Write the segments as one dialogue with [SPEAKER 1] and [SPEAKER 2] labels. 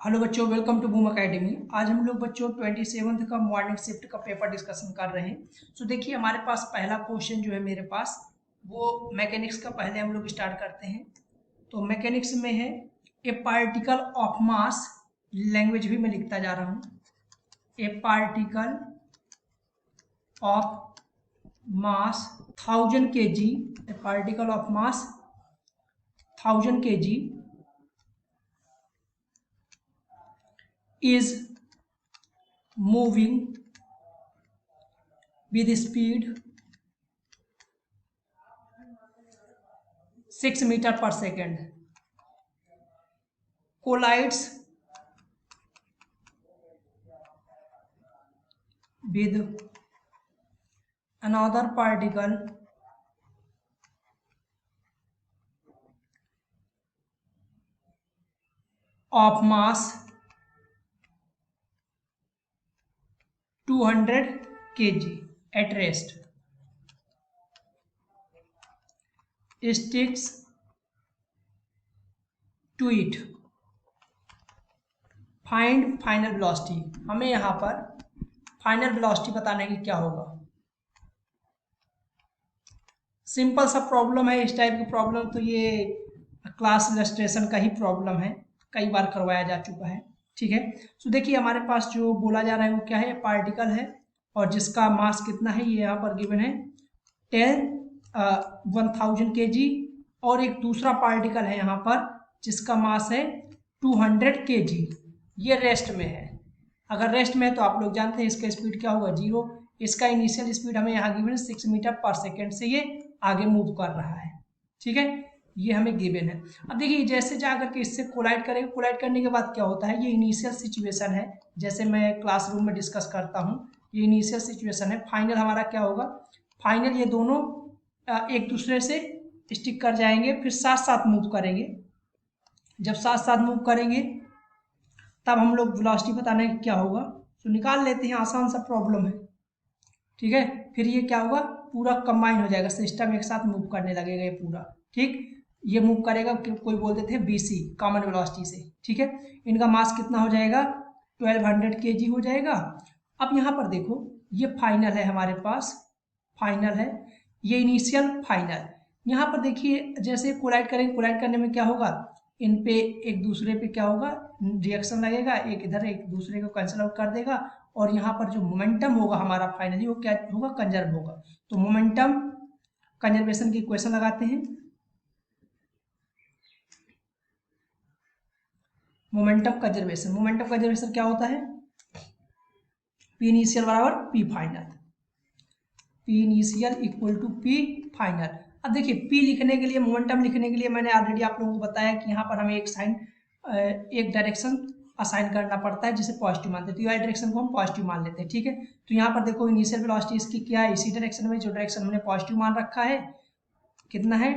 [SPEAKER 1] Hello बच्चों, welcome to boom academy. आज हम लोग बच्चों 27th का मॉर्निंग शिफ्ट का पेपर डिस्कशन कर रहे हैं। देखिए, हमारे पास पहला क्वेश्चन जो है मेरे पास वो मैकेनिक्स का। पहले हम लोग स्टार्ट करते हैं। तो मैकेनिक्स में है ए पार्टिकल ऑफ मास, लैंग्वेज भी मैं लिखता जा रहा हूँ। ए particle of mass 1000 kg, A particle of mass 1000 kg is moving with speed 6 meter per second, collides with another particle of mass 200 kg at rest, sticks to it, find final velocity. हमें यहाँ पर final velocity बताना है कि क्या होगा। Simple सा problem है। इस टाइप की प्रॉब्लम तो ये क्लास इलस्ट्रेशन का ही प्रॉब्लम है, कई बार करवाया जा चुका है। ठीक है। देखिए, हमारे पास जो बोला जा रहा है वो क्या है, पार्टिकल है और जिसका मास कितना है ये यहाँ पर गिवन है 1000 kg, और एक दूसरा पार्टिकल है यहाँ पर जिसका मास है 200 kg। ये रेस्ट में है। अगर रेस्ट में है तो आप लोग जानते हैं इसका स्पीड क्या होगा, 0। इसका इनिशियल स्पीड हमें यहाँ गिवन है 6 मीटर पर सेकेंड से ये आगे मूव कर रहा है। ठीक है, ये हमें गिवन है। अब देखिए, जैसे जा करके इससे कोलाइड करेंगे, कोलाइड करने के बाद क्या होता है, ये इनिशियल सिचुएशन है। जैसे मैं क्लासरूम में डिस्कस करता हूँ, ये इनिशियल सिचुएशन है। फाइनल हमारा क्या होगा, फाइनल ये दोनों एक दूसरे से स्टिक कर जाएंगे, फिर साथ साथ मूव करेंगे। जब साथ साथ मूव करेंगे तब हम लोग वेलोसिटी बताना है क्या होगा। तो निकाल लेते हैं, आसान सा प्रॉब्लम है। ठीक है, फिर ये क्या होगा, पूरा कंबाइन हो जाएगा, सिस्टम एक साथ मूव करने लगेगा ये पूरा। ठीक, ये मूव करेगा, कोई बोल देते हैं BC कॉमन वेलोसिटी से। ठीक है, इनका मास कितना हो जाएगा, 1200 kg हो जाएगा। अब यहाँ पर देखो, ये फाइनल है हमारे पास, फाइनल है, ये इनिशियल फाइनल। यहाँ पर देखिए, जैसे कोलाइड करेंगे, कोलाइड करने में क्या होगा, इन पे एक दूसरे पे क्या होगा, रिएक्शन लगेगा, एक इधर एक दूसरे को कैंसिल आउट कर देगा, और यहाँ पर जो मोमेंटम होगा हमारा फाइनली वो क्या होगा, कंजर्व होगा। तो मोमेंटम कंजर्वेशन की इक्वेशन लगाते हैं। मोमेंटम कंजर्वेशन क्या होता है, P इनिशियल बराबर P final, P initial equal to P final. अब देखिए, P लिखने के लिए, मोमेंटम लिखने के लिए मैंने ऑलरेडी आप लोगों को बताया कि यहाँ पर हमें एक साइन, एक डायरेक्शन असाइन करना पड़ता है जिसे पॉजिटिव मानते हैं। तो ये डायरेक्शन को हम पॉजिटिव मान लेते हैं। ठीक है, तो यहाँ पर देखो, इनिशियल वेलोसिटी इसकी क्या है, इसी डायरेक्शन में, जो डायरेक्शन हमने पॉजिटिव मान रखा है, कितना है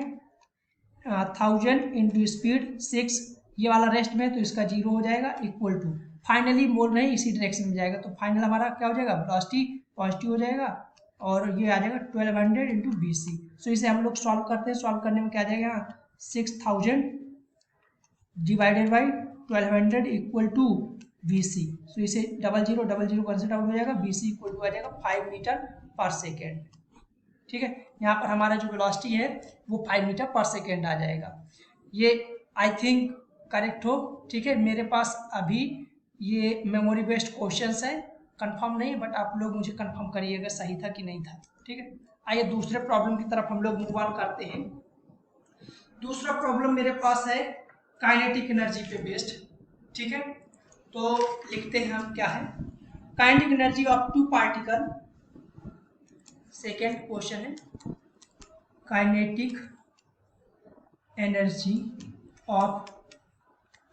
[SPEAKER 1] 1000 इंटू स्पीड 6, ये वाला रेस्ट में है तो इसका 0 हो जाएगा, इक्वल टू, फाइनली बोल रहे हैं इसी डायरेक्शन में जाएगा, तो फाइनल हमारा क्या हो जाएगा, वेलोसिटी पॉजिटिव हो जाएगा, और ये आ जाएगा 1200 इंटू BC। सो इसे हम लोग सॉल्व करते हैं। सॉल्व करने में क्या आ जाएगा, 6000 divided by 1200 equal to BC। So इसे डबल जीरो कैंसिल आउट हो जाएगा, BC इक्वल टू आ जाएगा 5 मीटर पर सेकेंड। ठीक है, यहाँ पर हमारा जो वेलोसिटी है वो 5 मीटर पर सेकेंड आ जाएगा। ये आई थिंक करेक्ट हो। ठीक है, मेरे पास अभी ये मेमोरी बेस्ड क्वेश्चंस है, कंफर्म नहीं, बट आप लोग मुझे कंफर्म करिएगा सही था कि नहीं था। ठीक है, आइए दूसरे प्रॉब्लम की तरफ हम लोग मूव ऑन करते हैं। दूसरा प्रॉब्लम मेरे पास है काइनेटिक एनर्जी पे बेस्ड। ठीक है, तो लिखते हैं हम क्या है, kinetic energy of two particle. Second question है, kinetic energy of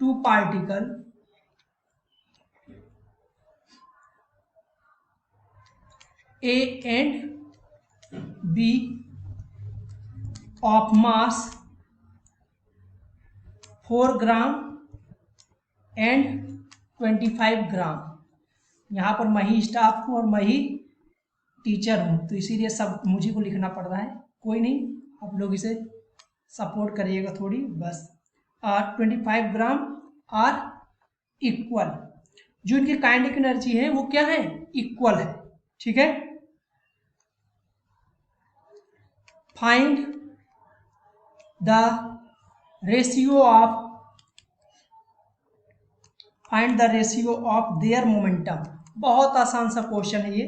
[SPEAKER 1] two particle A and B of mass 4 gram and 25 gram. यहाँ पर मैं ही स्टाफ हूँ और मैं ही टीचर हूँ, तो इसीलिए सब मुझे को लिखना पड़ रहा है। कोई नहीं, आप लोग इसे सपोर्ट करिएगा थोड़ी बस। 25 ग्राम और इक्वल, जो इनकी काइनेटिक एनर्जी है वो क्या है, इक्वल है, ठीक है। Find the ratio of their momentum. बहुत आसान सा क्वेश्चन है ये,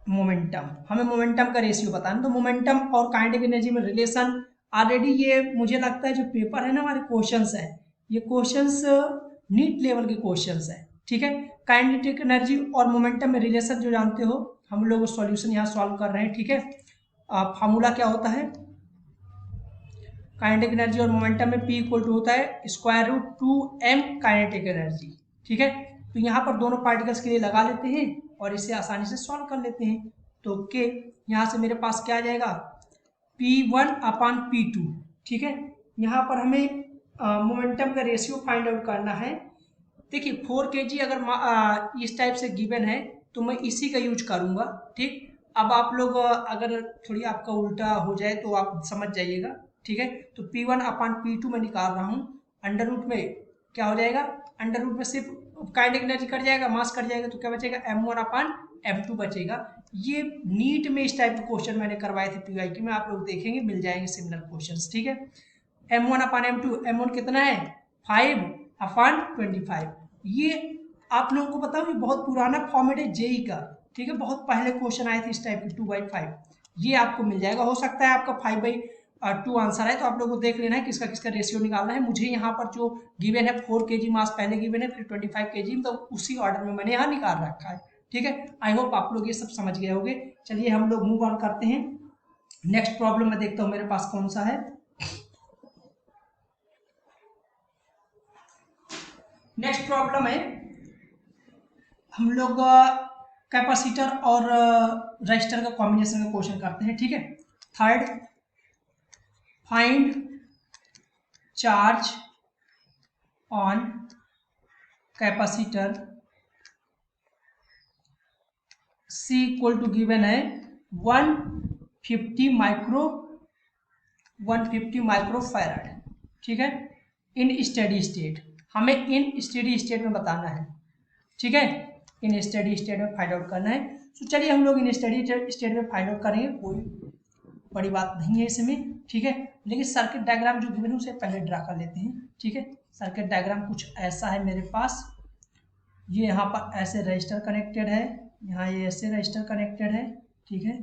[SPEAKER 1] मोमेंटम, हमें मोमेंटम का रेशियो बताना। तो मोमेंटम और काइनेटिक एनर्जी में रिलेशन ऑलरेडी, ये मुझे लगता है जो पेपर है ना हमारे क्वेश्चंस है, ये क्वेश्चंस नीट लेवल के क्वेश्चंस है, ठीक है। काइनेटिक एनर्जी और मोमेंटम में रिलेशन जो जानते हो, हम लोग सॉल्यूशन यहाँ सॉल्व कर रहे हैं, ठीक है। फार्मूला क्या होता है, काइनेटिक एनर्जी और मोमेंटम में P इक्वल टू होता है √2m काइनेटिक एनर्जी, ठीक है। तो यहाँ पर दोनों पार्टिकल्स के लिए लगा लेते हैं और इसे आसानी से सॉल्व कर लेते हैं। तो के यहाँ से मेरे पास क्या आ जाएगा, P1/P2, ठीक है। यहाँ पर हमें मोमेंटम का रेशियो फाइंड आउट करना है। देखिए 4 kg अगर इस टाइप से गिवन है तो मैं इसी का यूज करूँगा, ठीक। अब आप लोग अगर थोड़ी आपका उल्टा हो जाए तो आप समझ जाइएगा, ठीक है। तो P1/P2 में निकाल रहा हूँ, अंडर रूट में क्या हो जाएगा, अंडर रूट में सिर्फ काइनेटिक एनर्जी कट जाएगा, मास कट जाएगा, तो क्या बचेगा, M1/M2 बचेगा। ये नीट में इस टाइप के क्वेश्चन मैंने करवाए थे PYQ में, आप लोग देखेंगे मिल जाएंगे सिमिलर क्वेश्चंस, ठीक है। M1/M2, M1 कितना है 5/25। ये आप लोगों को बताऊँ, ये बहुत पुराना फॉर्मेट है जेई का, ठीक है। बहुत पहले क्वेश्चन आए थे इस टाइप के 2/5, ये आपको मिल जाएगा। हो सकता है आपका 5/2 आंसर है, तो आप लोगों को देख लेना है किसका किसका रेशियो निकालना है। मुझे यहाँ पर जो गिवन है 4 kg मास पहले गिवन है, फिर 25 kg, तो उसी ऑर्डर में मैंने यहाँ निकाल रखा है, ठीक है। आई होप आप लोग ये सब समझ गए होंगे। चलिए हम लोग मूव ऑन करते हैं। नेक्स्ट प्रॉब्लम में देखता हूँ मेरे पास कौन सा है। नेक्स्ट प्रॉब्लम है, हम लोग कैपेसिटर और रजिस्टर का कॉम्बिनेशन का क्वेश्चन करते हैं, ठीक है। Third, find charge on capacitor C equal to given है 150 माइक्रोफैराड, ठीक है, इन स्टेडी स्टेट। हमें इन स्टेडी स्टेट में बताना है, ठीक है, इन स्टेडी स्टेट में फाइंड आउट करना है। तो चलिए हम लोग इन स्टेडी स्टेट में फाइंड आउट करेंगे, कोई बड़ी बात नहीं है इसमें, ठीक है। लेकिन सर्किट डायग्राम जो गिवन है उसे पहले ड्रा कर लेते हैं, ठीक है। सर्किट डायग्राम कुछ ऐसा है मेरे पास, ये यहाँ पर ऐसे रजिस्टर कनेक्टेड है, यहाँ ये ऐसे रजिस्टर कनेक्टेड है, ठीक है,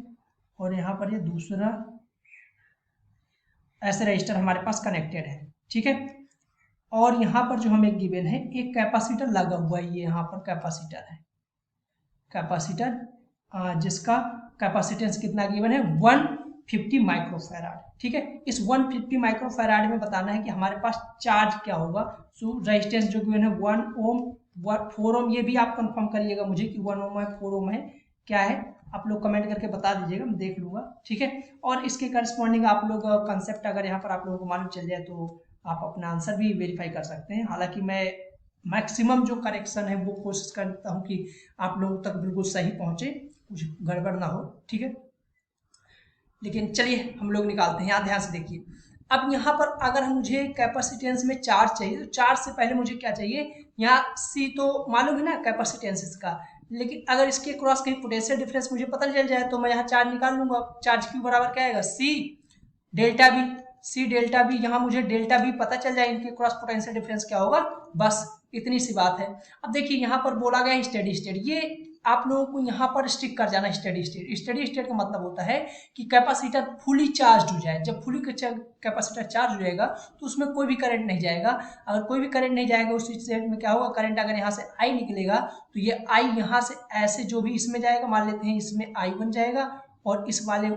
[SPEAKER 1] और यहाँ पर ये दूसरा ऐसे रजिस्टर हमारे पास कनेक्टेड है, ठीक है। और यहाँ पर जो हमें गिवन है एक कैपेसिटर लगा हुआ है, ये यहाँ पर कैपेसिटर है, कैपेसिटर जिसका कैपेसिटेंस कितना गिवन है 150 माइक्रोफैराड, ठीक है। इस 150 माइक्रोफैराड में बताना है कि हमारे पास चार्ज क्या होगा। सो रेजिस्टेंस जो गिवन है 1 ओम 4 ओम, ये भी आप कंफर्म करिएगा मुझे कि 1 ओम है 4 ओम है, क्या है आप लोग कमेंट करके बता दीजिएगा, मैं देख लूँगा, ठीक है। और इसके करस्पॉन्डिंग आप लोग कंसेप्ट अगर यहाँ पर आप लोगों को मालूम चल जाए तो आप अपना आंसर भी वेरीफाई कर सकते हैं। हालांकि मैं मैक्सिमम जो करेक्शन है वो कोशिश करता हूँ कि आप लोगों तक बिल्कुल सही पहुँचे, कुछ गड़बड़ ना हो, ठीक है। लेकिन चलिए हम लोग निकालते हैं, यहाँ ध्यान से देखिए। अब यहाँ पर अगर मुझे कैपेसिटेंस में चार्ज चाहिए, तो चार्ज से पहले मुझे क्या चाहिए, यहाँ C तो मालूम है ना कैपेसिटेंस इसका, लेकिन अगर इसके क्रॉस कहीं पोटेंशियल डिफरेंस मुझे पता चल जाए तो मैं यहाँ चार्ज निकाल लूंगा। चार्ज Q बराबर क्या आएगा, C delta B, C delta B, यहाँ मुझे डेल्टा B पता चल जाए, इनके क्रॉस पोटेंशियल डिफरेंस क्या होगा, बस इतनी सी बात है। अब देखिए यहाँ पर बोला गया स्टेडी स्टेट, ये आप लोगों को यहाँ पर स्टिक कर जाना। स्टेडी स्टेट, स्टेडी स्टेट का मतलब होता है कि कैपेसिटर फुली चार्ज हो जाए। जब फुली कैपेसिटर चार्ज हो जाएगा तो उसमें कोई भी करंट नहीं जाएगा। अगर कोई भी करंट नहीं जाएगा उस स्टेट में क्या होगा, करंट अगर यहाँ से I निकलेगा तो ये I यहाँ से ऐसे जो भी इसमें जाएगा, मान लेते हैं इसमें I1 जाएगा और इस वाले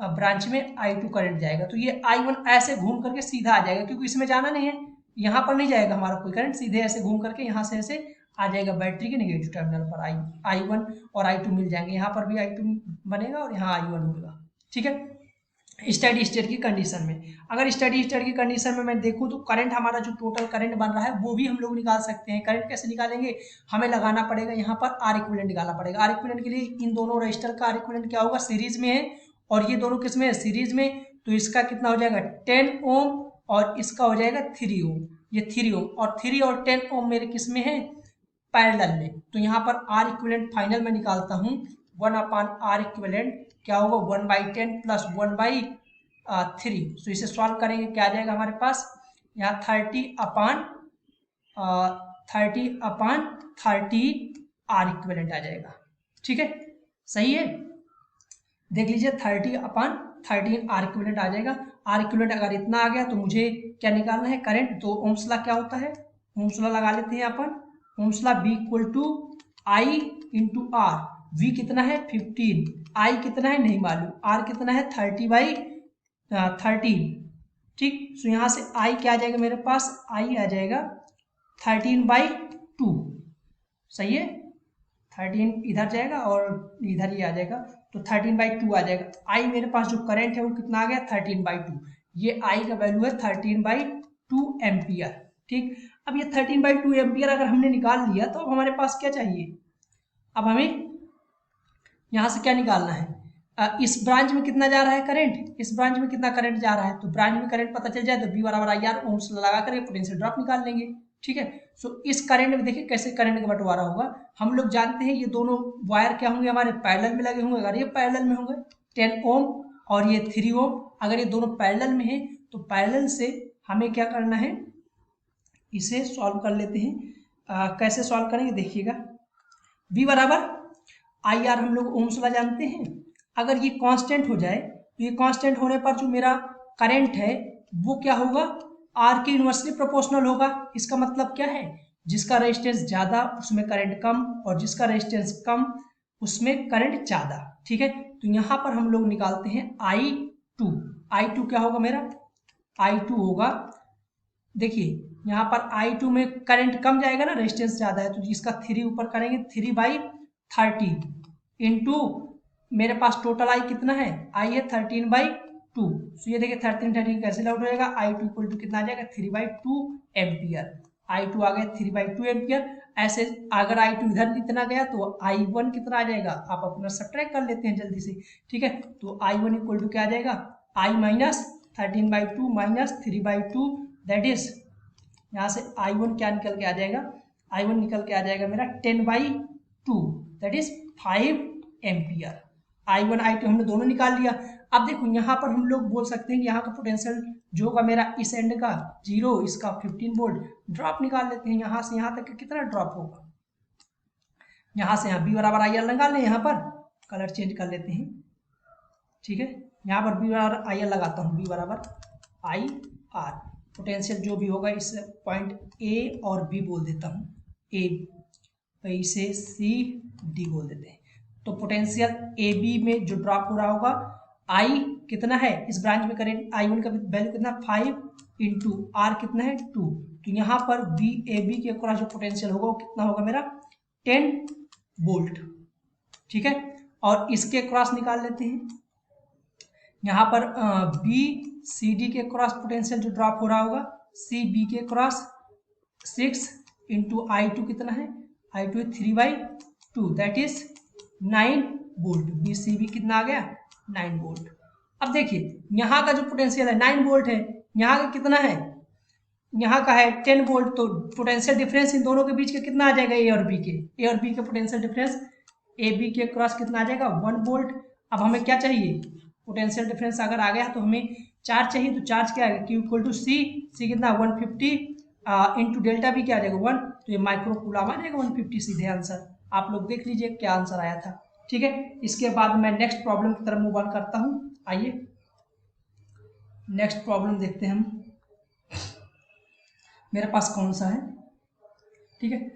[SPEAKER 1] ब्रांच में I2 करंट जाएगा, तो ये I1 ऐसे घूम करके सीधा आ जाएगा, क्योंकि इसमें जाना नहीं है, यहाँ पर नहीं जाएगा हमारा कोई करंट, सीधे ऐसे घूम करके यहाँ से ऐसे आ जाएगा बैटरी के नेगेटिव टर्मिनल पर। I1 और I2 मिल जाएंगे, यहाँ पर भी I2 बनेगा और यहाँ I1 होगा, ठीक है। स्टेडी स्टेट की कंडीशन में, अगर स्टेडी स्टेट की कंडीशन में मैं देखूँ तो करंट हमारा जो टोटल करंट बन रहा है वो भी हम लोग निकाल सकते हैं। करंट कैसे निकालेंगे, हमें लगाना पड़ेगा यहाँ पर R इक्विवेलेंट निकालना पड़ेगा। R इक्विवेलेंट के लिए इन दोनों रजिस्टर का R इक्विवेलेंट क्या होगा, सीरीज में है, और ये दोनों किस में है, सीरीज में, तो इसका कितना हो जाएगा 10 ओम और इसका हो जाएगा 3 ओम। ये 3 ओम, और 3 और 10 ओम मेरे किस में है, पैरेलल में। तो यहाँ पर आर इक्विवेलेंट फाइनल में निकालता हूँ 1/r इक्विवेलेंट क्या होगा 1/10 प्लस 1/3। तो इसे सॉल्व करेंगे क्या आ जाएगा हमारे पास, यहाँ 30/13 आर इक्विवेलेंट आ जाएगा। ठीक है, सही है, देख लीजिए 30/13 आर इक्विवेलेंट आ जाएगा। आर इक्विवेलेंट अगर इतना आ गया तो मुझे क्या निकालना है, करंट। तो ओम्स लॉ क्या होता है, ओम्स लॉ लगा लेते हैं अपन। Ohm's law B equal to I into R. V कितना है 15, I कितना है नहीं मालूम, R कितना है 30/13। ठीक, सो यहाँ से I क्या आ जाएगा मेरे पास, I आ जाएगा 13/2। सही है, 13 इधर जाएगा और इधर ही आ जाएगा, तो 13/2 आ जाएगा। I मेरे पास जो करंट है वो कितना आ गया 13/2। ये I का वैल्यू है 13/2 एम्पियर। ठीक, अब ये 13/2 एम्पियर अगर हमने निकाल लिया तो अब हमारे पास क्या चाहिए, अब हमें यहाँ से क्या निकालना है, इस ब्रांच में कितना जा रहा है करंट, इस ब्रांच में कितना करंट जा रहा है। तो ब्रांच में करंट पता चल जाए तो B बराबर IR ओम्स लगा करके पोटेंशियल ड्रॉप निकाल लेंगे। ठीक है, सो इस करंट में देखिए कैसे करंट का बंटवारा होगा। हम लोग जानते हैं ये दोनों वायर क्या होंगे हमारे पैरेलल में लगे होंगे। अगर ये पैरेलल में होंगे 10 ओम और ये 3 ओम, अगर ये दोनों पैरेलल में है तो पैरेलल से हमें क्या करना है, इसे सॉल्व कर लेते हैं। कैसे सॉल्व करेंगे देखिएगा, V बराबर IR हम लोग ओम्स लॉ जानते हैं। अगर ये कांस्टेंट हो जाए तो ये कांस्टेंट होने पर जो मेरा करंट है वो क्या होगा, R के इनवर्सली प्रोपोर्शनल होगा। इसका मतलब क्या है, जिसका रेजिस्टेंस ज्यादा उसमें करंट कम और जिसका रेजिस्टेंस कम उसमें करंट ज्यादा। ठीक है, तो यहाँ पर हम लोग निकालते हैं I2 क्या होगा मेरा, I2 होगा, देखिए यहाँ पर I2 में करंट कम जाएगा ना, रेजिस्टेंस ज्यादा है, तो इसका 3 ऊपर करेंगे 3/30 इंटू मेरे पास टोटल I कितना है, I है 13/2। तो ये देखिए 13 कैंसिल आउट हो जाएगा, I2 इक्वल टू कितना आ जाएगा 3/2 एम्पियर। I2 आ गया 3/2 एम्पियर। ऐसे अगर I2 इधर इतना गया तो I1 कितना आ जाएगा, आप अपना सब्ट्रैक्ट कर लेते हैं जल्दी से। ठीक है, तो I1 इक्वल टू क्या आ जाएगा, I minus 13/2 minus 3/2 that is, यहाँ से I1 क्या निकल के आ जाएगा, I1 निकल के आ जाएगा मेरा 10/2 that is 5 ampere. I1 I2 हमने दोनों निकाल लिया। अब देखो यहाँ पर हम लोग बोल सकते हैं कि यहाँ का पोटेंशियल जो होगा मेरा इस एंड का 0, इसका 15 वोल्ट, ड्रॉप निकाल लेते हैं। यहाँ से यहाँ तक कितना ड्रॉप होगा, यहाँ से यहाँ B बराबर IR लगा लें, यहाँ पर कलर चेंज कर लेते हैं। ठीक है, यहाँ पर B बराबर IR लगाता हूँ, B बराबर IR, पोटेंशियल जो भी होगा इस पॉइंट A और B बोल देता हूँ, A इसे C D बोल देते हैं। तो पोटेंशियल AB में जो ड्रॉप हो रहा होगा, I कितना है इस ब्रांच में करंट I1 का वैल्यू कितना 5 इंटू R कितना है 2। तो यहाँ पर AB के अक्रॉस जो पोटेंशियल होगा वो कितना होगा मेरा 10 वोल्ट। ठीक है, और इसके क्रॉस निकाल लेते हैं। यहाँ पर BCD के क्रॉस पोटेंशियल जो ड्रॉप हो रहा होगा, CB के क्रॉस 6 इंटू I2 कितना है, I2 है 3/2 दैट इज 9 वोल्ट। BCB कितना आ गया 9 वोल्ट। अब देखिए यहाँ का जो पोटेंशियल है 9 वोल्ट है, यहाँ का कितना है, यहाँ का है 10 वोल्ट। तो पोटेंशियल डिफरेंस इन दोनों के बीच के कितना आ जाएगा, A और B के पोटेंशियल डिफरेंस AB के क्रॉस कितना आ जाएगा 1 वोल्ट। अब हमें क्या चाहिए, पोटेंशियल डिफरेंस अगर आ गया तो हमें चार्ज चाहिए, तो चार्ज क्या आएगा Q इक्वल टू C कितना 150 इंटू डेल्टा B क्या आ जाएगा 1, तो ये माइक्रो कूलम आ जाएगा 150। सीधे आंसर आप लोग देख लीजिए क्या आंसर आया था। ठीक है, इसके बाद मैं नेक्स्ट प्रॉब्लम की तरफ मूव ऑन करता हूँ। आइए नेक्स्ट प्रॉब्लम देखते हैं हम, मेरे पास कौन सा है। ठीक है,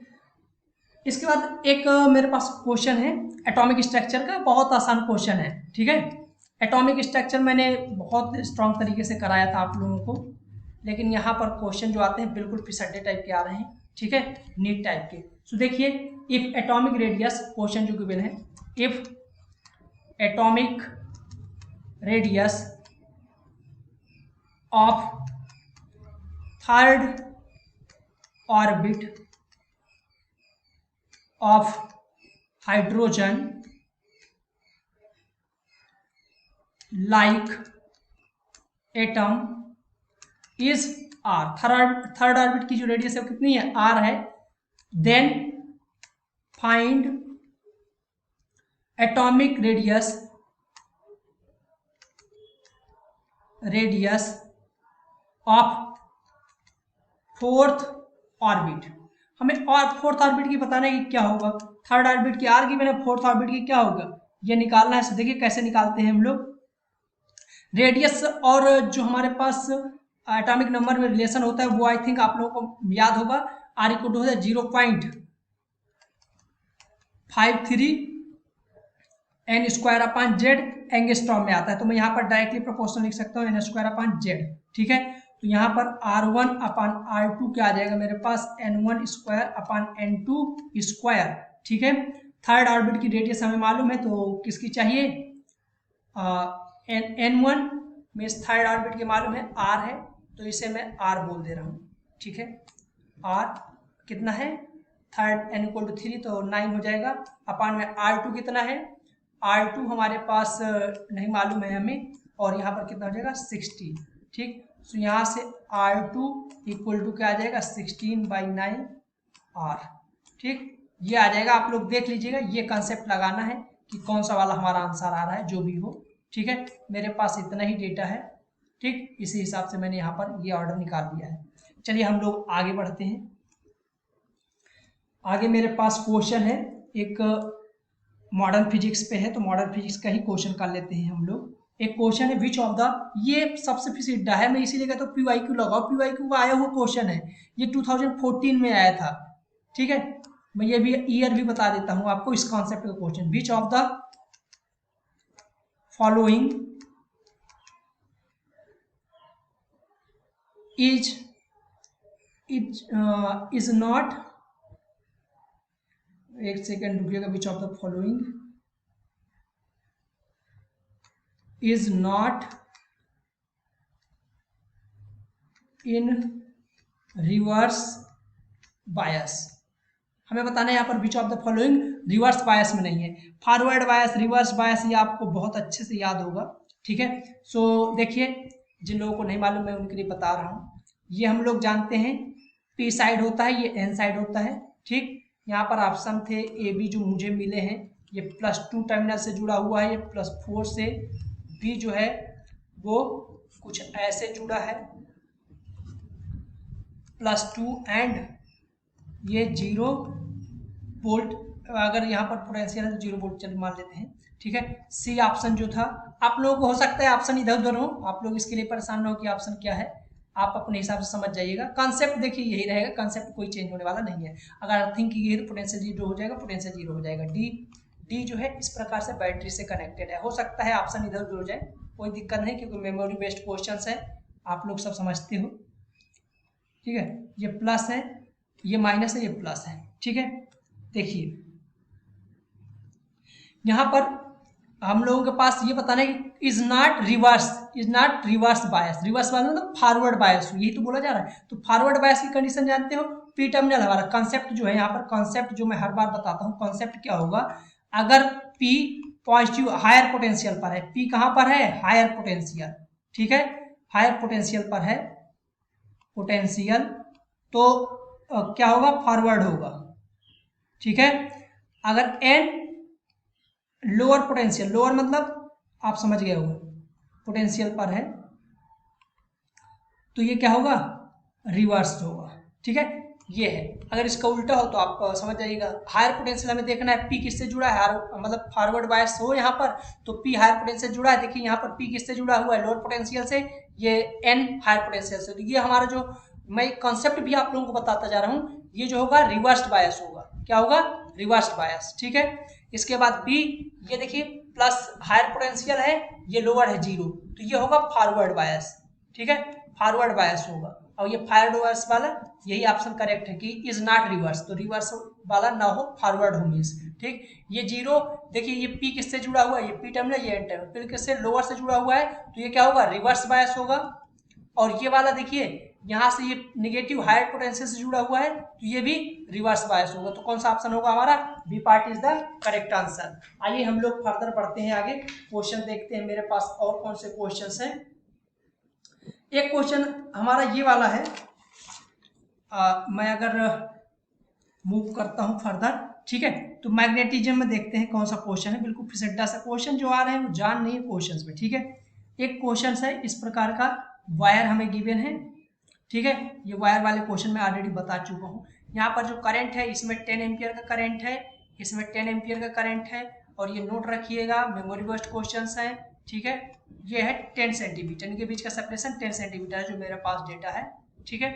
[SPEAKER 1] इसके बाद एक मेरे पास क्वेश्चन है एटॉमिक स्ट्रक्चर का, बहुत आसान क्वेश्चन है। ठीक है, एटॉमिक स्ट्रक्चर मैंने बहुत स्ट्रॉन्ग तरीके से कराया था आप लोगों को, लेकिन यहाँ पर क्वेश्चन जो आते हैं बिल्कुल पिसड्डे टाइप के आ रहे हैं। ठीक है, नीट टाइप के। सो देखिए, इफ एटॉमिक रेडियस, क्वेश्चन जो गिवन है, if atomic radius of third orbit of hydrogen like atom is R, third orbit की जो रेडियस है वो कितनी है, आर है। Then find atomic radius of fourth orbit. हमें और फोर्थ ऑर्बिट की बताना है कि क्या होगा, थर्ड ऑर्बिट की आर गिवन है, फोर्थ ऑर्बिट की क्या होगा ये निकालना है। देखिए कैसे निकालते हैं हम लोग। रेडियस और जो हमारे पास एटॉमिक नंबर में रिलेशन होता है वो आई थिंक आप लोगों को याद होगा, आर इक्वल टू है 0.53 n square upon Z angstrom में आता है। तो मैं यहाँ पर डायरेक्टली प्रोपोर्शनल लिख सकता हूँ एन स्क्वायर अपॉन जेड, ठीक है। तो यहाँ पर R1 अपॉन R2 क्या आ जाएगा मेरे पास, N1 square upon N2 square, ठीक है। थर्ड ऑर्बिट की रेडियस हमें मालूम है, तो किसकी चाहिए, N1 में थर्ड ऑर्बिट की मालूम है R है, तो इसे मैं R बोल दे रहा हूँ, ठीक है। R कितना है, थर्ड N इक्वल टू 3 तो 9 हो जाएगा, अपॉन में R2 कितना है, R2 हमारे पास नहीं मालूम है हमें, और यहाँ पर कितना हो जाएगा 60, ठीक। तो यहाँ से R2 इक्वल टू क्या आ जाएगा 16/9 R, ठीक। ये आ जाएगा, आप लोग देख लीजिएगा, ये कंसेप्ट लगाना है कि कौन सा वाला हमारा आंसर आ रहा है, जो भी हो, ठीक है। मेरे पास इतना ही डेटा है, ठीक। इसी हिसाब से मैंने यहाँ पर ये ऑर्डर निकाल दिया है। चलिए हम लोग आगे बढ़ते हैं। आगे मेरे पास क्वेश्चन है एक मॉडर्न फिजिक्स पे है, तो मॉडर्न फिजिक्स का ही क्वेश्चन कर लेते हैं हम लोग। एक क्वेश्चन है विच ऑफ द, ये सबसे फिसीधा है, मैं इसीलिए कहता हूँ PYQ लगाओ, PYQ का आया हुआ क्वेश्चन है, ये 2014 में आया था, ठीक है। मैं ये भी ईयर भी बता देता हूँ आपको इस कॉन्सेप्ट का question, which of the following is not, एक सेकेंड रुकिएगा, which of the following is not in reverse bias. हमें बताना है यहाँ पर which of the following reverse bias में नहीं है। फॉरवर्ड बायस, रिवर्स बायस ये आपको बहुत अच्छे से याद होगा, ठीक है। सो देखिए, जिन लोगों को नहीं मालूम मैं उनके लिए बता रहा हूँ। ये हम लोग जानते हैं P साइड होता है, ये N साइड होता है, ठीक। यहाँ पर ऑप्शन थे A B जो मुझे मिले हैं, ये +2 टर्मिनल से जुड़ा हुआ है, ये +4 से, B जो है वो कुछ ऐसे जुड़ा है +2 एंड ये 0 वोल्ट, अगर यहाँ पर पोटेंशियल है तो 0 वोल्ट चल मान लेते हैं, ठीक है। सी ऑप्शन जो था, आप लोगों को हो सकता है ऑप्शन इधर उधर हो, आप लोग इसके लिए परेशान ना हो कि ऑप्शन क्या है, आप अपने हिसाब से समझ जाइएगा। कॉन्सेप्ट देखिए यही रहेगा, कॉन्सेप्ट कोई चेंज होने वाला नहीं है। अगर अर्थिंग की गई तो पोटेंशियल 0 हो जाएगा, पोटेंशियल 0 हो जाएगा। डी जो है इस प्रकार से बैटरी से कनेक्टेड है। हो सकता है ऑप्शन इधर उधर हो जाए, कोई दिक्कत नहीं, क्योंकि मेमोरी बेस्ड क्वेश्चन है, आप लोग सब समझते हो, ठीक है। ये प्लस है, ये माइनस है, ये प्लस है, ठीक है। देखिए यहाँ पर हम लोगों के पास ये बताना है कि is not reverse bias. Reverse bias मतलब फॉरवर्ड बायस, यही तो बोला जा रहा है। तो फॉरवर्ड बायस की कंडीशन जानते हो, पी टर्मिनल हमारा कॉन्सेप्ट जो है, यहाँ पर कॉन्सेप्ट जो मैं हर बार बताता हूँ, कॉन्सेप्ट क्या होगा, अगर पी पॉजिटिव हायर पोटेंशियल पर है, पी कहाँ पर है, हायर पोटेंशियल, ठीक है, हायर पोटेंशियल पर है पोटेंशियल, तो क्या होगा, फॉरवर्ड होगा, ठीक है। अगर एन लोअर पोटेंशियल, लोअर मतलब आप समझ गए होंगे, पोटेंशियल पर है, तो ये क्या होगा, रिवर्स होगा, ठीक है। ये है, अगर इसका उल्टा हो तो आप समझ जाइएगा। हायर पोटेंशियल हमें देखना है, पी किससे जुड़ा है, मतलब फॉरवर्ड बायस हो यहाँ पर, तो पी हायर पोटेंशियल जुड़ा है। देखिए यहाँ पर पी किससे जुड़ा हुआ है, लोअर पोटेंशियल से, ये एन हायर पोटेंशियल से। तो ये हमारा जो मैं कॉन्सेप्ट भी आप लोगों को बताता जा रहा हूँ, ये जो होगा रिवर्स्ड बायस होगा। क्या होगा, रिवर्स्ड बायस, ठीक है। इसके बाद बी, ये देखिए प्लस हायर पोटेंशियल है, ये लोअर है 0, तो ये होगा फॉरवर्ड बायस, ठीक है, फॉरवर्ड बायस होगा। और ये फॉरवर्ड बायस वाला यही ऑप्शन करेक्ट है कि इज नॉट रिवर्स, तो रिवर्स वाला ना हो, फॉरवर्ड हो मीन्स, ठीक। ये 0 देखिए, ये पी किससे जुड़ा हुआ है, ये पी टर्मिनल, ये एन टर्मिनल, फिर किससे, लोअर से जुड़ा हुआ है, तो ये क्या होगा, रिवर्स बायस होगा। और ये वाला देखिए यहाँ से ये निगेटिव हायर पोटेंशियल से जुड़ा हुआ है, तो ये भी रिवर्स बायस होगा। तो कौन सा ऑप्शन होगा हमारा, B part is the correct answer. आइए हम लोग फर्दर बढ़ते हैं, आगे क्वेश्चन देखते हैं मेरे पास और कौन से क्वेश्चंस हैं। एक क्वेश्चन हमारा ये वाला है, मैं अगर मूव करता हूँ फर्दर, ठीक है, तो मैग्नेटिज्म में देखते हैं कौन सा क्वेश्चन है। बिल्कुल फिसड्डा सा क्वेश्चन जो आ रहे हैं वो जान नहीं है क्वेश्चन में, ठीक है। एक क्वेश्चन है इस प्रकार का, वायर हमें गिवन है, ठीक है। ये वायर वाले क्वेश्चन में ऑलरेडी बता चुका हूँ। यहाँ पर जो करंट है इसमें 10 एम्पियर का करंट है, इसमें 10 एम्पियर का करंट है, और ये नोट रखिएगा मेमोरी बेस्ड क्वेश्चन है, ठीक है। ये है 10 सेंटीमीटर, इनके बीच का सेपरेशन 10 सेंटीमीटर है जो मेरे पास डेटा है, ठीक है।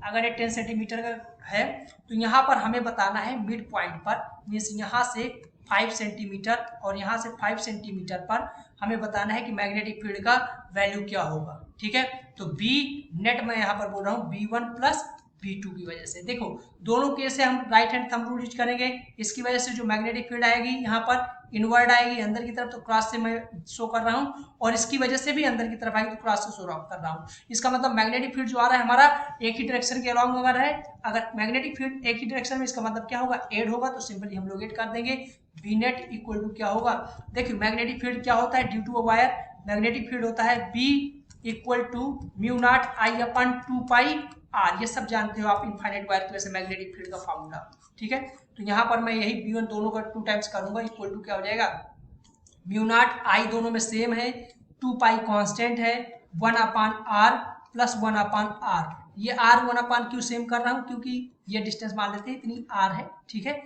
[SPEAKER 1] अगर ये 10 सेंटीमीटर का है तो यहाँ पर हमें बताना है मिड पॉइंट पर, मीन्स यहाँ से 5 सेंटीमीटर और यहाँ से 5 सेंटीमीटर पर हमें बताना है कि मैग्नेटिक फील्ड का वैल्यू क्या होगा, ठीक है। तो बी नेट मैं यहाँ पर बोल रहा हूँ B1 प्लस B2 की वजह से। देखो दोनों केस से हम right hand thumb rule use करेंगे, इसकी वजह से जो मैग्नेटिक फील्ड आएगी यहाँ पर इनवर्ड आएगी अंदर की तरफ, तो क्रॉस से मैं शो कर रहा हूँ, और इसकी वजह से भी अंदर की तरफ आएगी तो क्रॉस से शो कर रहा हूँ। इसका मतलब मैग्नेटिक फील्ड जो आ रहा है हमारा एक ही डायरेक्शन के अलॉन्ग अगर है, अगर मैग्नेटिक फील्ड एक ही डायरेक्शन में, इसका मतलब क्या होगा, एड होगा, तो सिंपली हम लोग एड कर देंगे। बी नेट इक्वल टू क्या होगा, देखिए मैग्नेटिक फील्ड क्या होता है due to a wire, magnetic field होता है B equal to mu naught I upon 2 pi R, ये सब जानते हो आप इनफाइनाइट वायर की वजह से मैग्नेटिक फील्ड का फॉर्मूला, ठीक है। तो यहाँ पर मैं यही B1 दोनों का 2 टाइम्स करूंगा, इक्वल टू क्या हो जाएगा, म्यू नॉट आई दोनों में सेम है, 2 पाई कांस्टेंट है, 1 upon R plus 1 upon R. ये आर 1 अपान क्यों सेम कर रहा हूँ, क्योंकि ये डिस्टेंस मान लेते हैं इतनी आर है, ठीक है,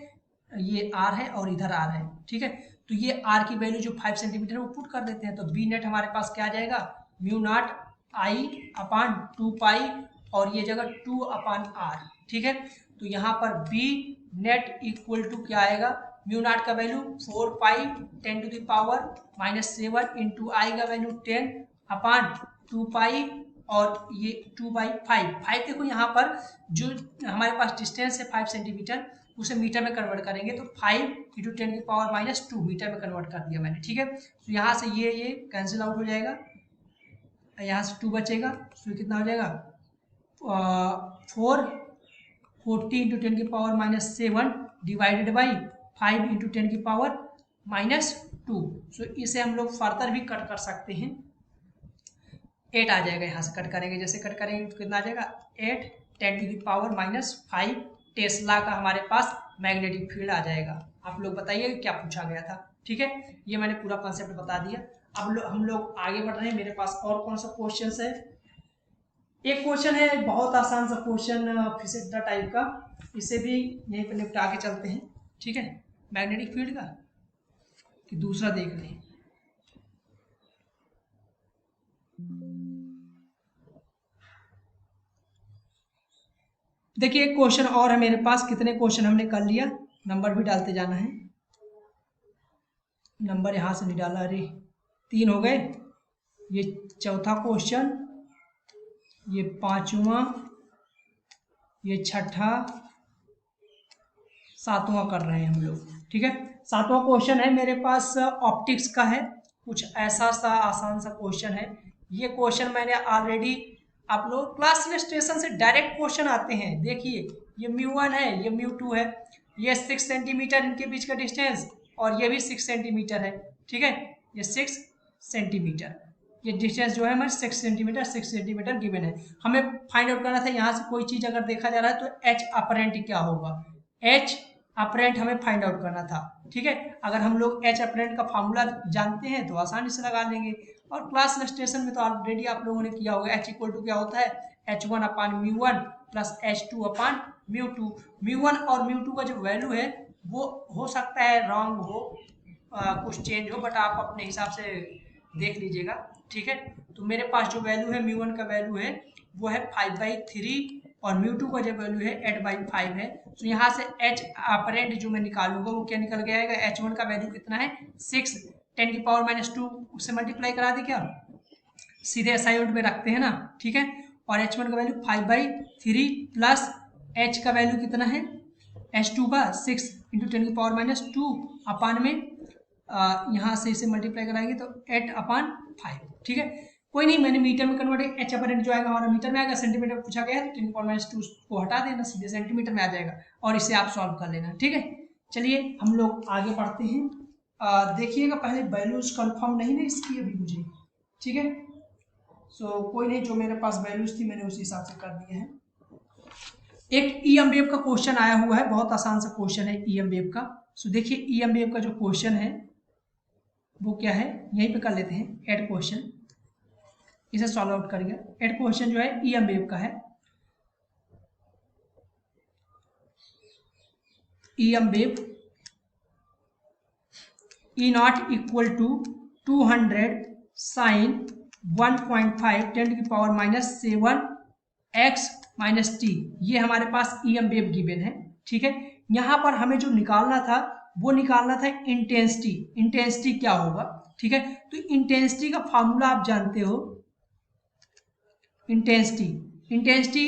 [SPEAKER 1] ये आर है और इधर आर है, ठीक है। तो ये आर की वैल्यू जो 5 सेंटीमीटर वो पुट कर देते हैं, तो बी नेट हमारे पास क्या आ जाएगा, म्यू नॉट आई अपान 2 पाई और ये जगह 2 अपान आर, ठीक है। तो यहाँ पर बी नेट इक्वल टू क्या आएगा, म्यू नॉट का value 4 pi 10 to the power -7 into I का वैल्यू 10 अपान 2 पाई और ये 2/5। देखो यहाँ पर जो हमारे पास डिस्टेंस है 5 सेंटीमीटर उसे मीटर में कन्वर्ट करेंगे, तो 5 इंटू 10 की पावर -2 मीटर में कन्वर्ट कर दिया मैंने, ठीक है। तो यहाँ से ये कैंसिल आउट हो जाएगा, यहाँ से 2 बचेगा, तो कितना हो जाएगा 40 इंटू 10 की पावर -7 डिवाइडेड बाई 5 इंटू 10 की पावर -2। सो इसे हम लोग फर्दर भी कट कर सकते हैं, 8 आ जाएगा, यहाँ से कट करेंगे, जैसे कट करेंगे तो कितना आ जाएगा 8 10 टू दी पावर -5 टेस्ला का हमारे पास मैग्नेटिक फील्ड आ जाएगा। आप लोग बताइए क्या पूछा गया था, ठीक है। ये मैंने पूरा कॉन्सेप्ट बता दिया। अब हम लोग आगे बढ़ रहे हैं, मेरे पास और कौन सा क्वेश्चन है। एक क्वेश्चन है बहुत आसान सा क्वेश्चन फिसेड्डा टाइप का, इसे भी यहीं पर निपटा के चलते हैं, ठीक है। मैग्नेटिक फील्ड का कि दूसरा देख लें। देखिए एक क्वेश्चन और है मेरे पास, कितने क्वेश्चन हमने कर लिया, नंबर भी डालते जाना है, नंबर यहाँ से नहीं डाला, अरे 3 हो गए, ये चौथा क्वेश्चन, ये 5वां, ये 6ठा, 7वां कर रहे हैं हम लोग, ठीक है। 7वां क्वेश्चन है मेरे पास ऑप्टिक्स का है, कुछ ऐसा सा आसान सा क्वेश्चन है। ये क्वेश्चन मैंने ऑलरेडी, आप लोग क्लास इलस्ट्रेशन से डायरेक्ट क्वेश्चन आते हैं, देखिए ये μ1 है, ये μ2 है, ये 6 सेंटीमीटर इनके बीच का डिस्टेंस, और ये भी 6 सेंटीमीटर है, ठीक है, ये 6 सेंटीमीटर, ये डिस्टेंस जो है हमारे 6 सेंटीमीटर गिवन है। हमें फाइंड आउट करना था यहाँ से कोई चीज़ अगर देखा जा रहा है तो एच अपरेंट क्या होगा, एच अपरेंट हमें फाइंड आउट करना था, ठीक है। अगर हम लोग एच अपरेंट का फार्मूला जानते हैं तो आसानी से लगा लेंगे, और क्लास इलस्ट्रेशन में तो ऑलरेडी आप लोगों ने किया होगा, एच इक्वल टू क्या होता है, h1 अपान μ1 प्लस h2 अपान μ2। μ1 और μ2 का जो वैल्यू है वो हो सकता है रॉन्ग हो, कुछ चेंज हो, बट आप अपने हिसाब से देख लीजिएगा, ठीक है। तो मेरे पास जो वैल्यू है μ1 का वैल्यू है वो है 5/3 और μ2 का जो वैल्यू है 8/5 है। तो यहाँ से h अपरेंट जो मैं निकालूंगा वो क्या निकल के आएगा, h1 का वैल्यू कितना है 6 10 की पावर -2 उससे मल्टीप्लाई करा दे क्या, सीधे SI यूनिट में रखते हैं ना, ठीक है। और h1 का वैल्यू 5/3 प्लस h का वैल्यू कितना है, h2 का 6 इंटू 10 की पावर -2 अपान में यहाँ से इसे मल्टीप्लाई कराएंगे तो 8/5, ठीक है। कोई नहीं, मैंने मीटर में कन्वर्ट, एच अपरेंट जो आएगा हमारा मीटर में आएगा, सेंटीमीटर में पूछा गया है तो 10 की पावर -2 को हटा देना, सीधे सेंटीमीटर में आ जाएगा, और इसे आप सॉल्व कर लेना, ठीक है। चलिए हम लोग आगे बढ़ते हैं। देखिएगा पहले वैल्यूज कंफर्म नहीं ना इसकी अभी मुझे, ठीक है। सो कोई नहीं, जो मेरे पास वैल्यूज थी मैंने उसी हिसाब से कर दिए हैं। एक ईएम वेव का क्वेश्चन आया हुआ है, बहुत आसान सा क्वेश्चन है ईएम वेव का। सो देखिए ईएम वेव का जो क्वेश्चन है वो क्या है, यहीं पे कर लेते हैं एड क्वेश्चन, इसे सॉल्व आउट करेंगे। एड क्वेश्चन जो है ईएम वेव का है, EM wave E naught equal to 200 sine 1.5 10 की पावर -7 x माइनस टी, ये हमारे पास ईएम वेव गिवन है। ठीक है, यहाँ पर हमें जो निकालना था वो निकालना था इंटेंसिटी। इंटेंसिटी क्या होगा, ठीक है, तो इंटेंसिटी का फॉर्मूला आप जानते हो, इंटेंसिटी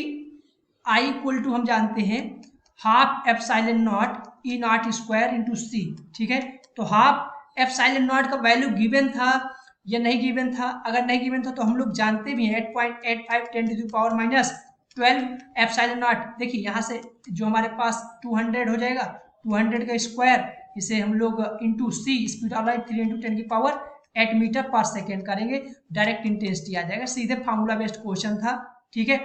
[SPEAKER 1] आई इक्वल टू हम जानते हैं half epsilon naught E naught square into C. ठीक है, तो हाफ एप्सिलॉन नॉट का वैल्यू गिवन था या नहीं गिवन था, अगर नहीं गिवन था तो हम लोग जानते भी हैं 8.85 10 to the power -12 epsilon naught. देखिए यहाँ से जो हमारे पास 200 हो जाएगा, 200 का स्क्वायर, इसे हम लोग into c speed of light 3 into 10 की पावर 8 मीटर पर सेकेंड करेंगे, डायरेक्ट इंटेंसिटी आ जाएगा। सीधे फार्मूला बेस्ड क्वेश्चन था। ठीक है,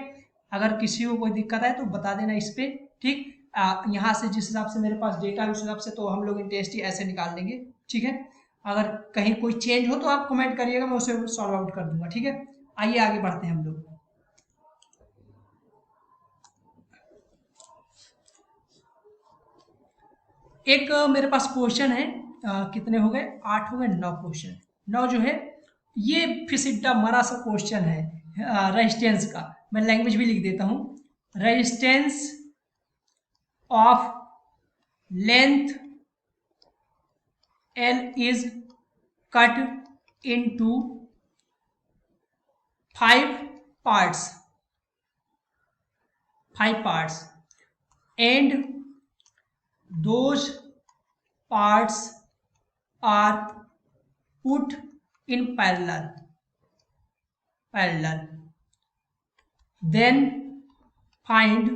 [SPEAKER 1] अगर किसी को कोई दिक्कत है तो बता देना इस पे। ठीक, यहाँ से जिस हिसाब से मेरे पास डेटा है उस हिसाब से तो हम लोग इंटेंसिटी ऐसे निकाल देंगे। ठीक है, अगर कहीं कोई चेंज हो तो आप कमेंट करिएगा, मैं उसे सॉल्व आउट कर दूंगा। ठीक है, आइए आगे बढ़ते हैं हम लोग। एक मेरे पास क्वेश्चन है, कितने हो गए, 8 हो गए, 9 क्वेश्चन। 9 जो है ये फिसिड्डा मरा सा क्वेश्चन है रेजिस्टेंस का। मैं लैंग्वेज भी लिख देता हूँ, resistance of length L is cut into 5 parts and those parts are put in parallel, then find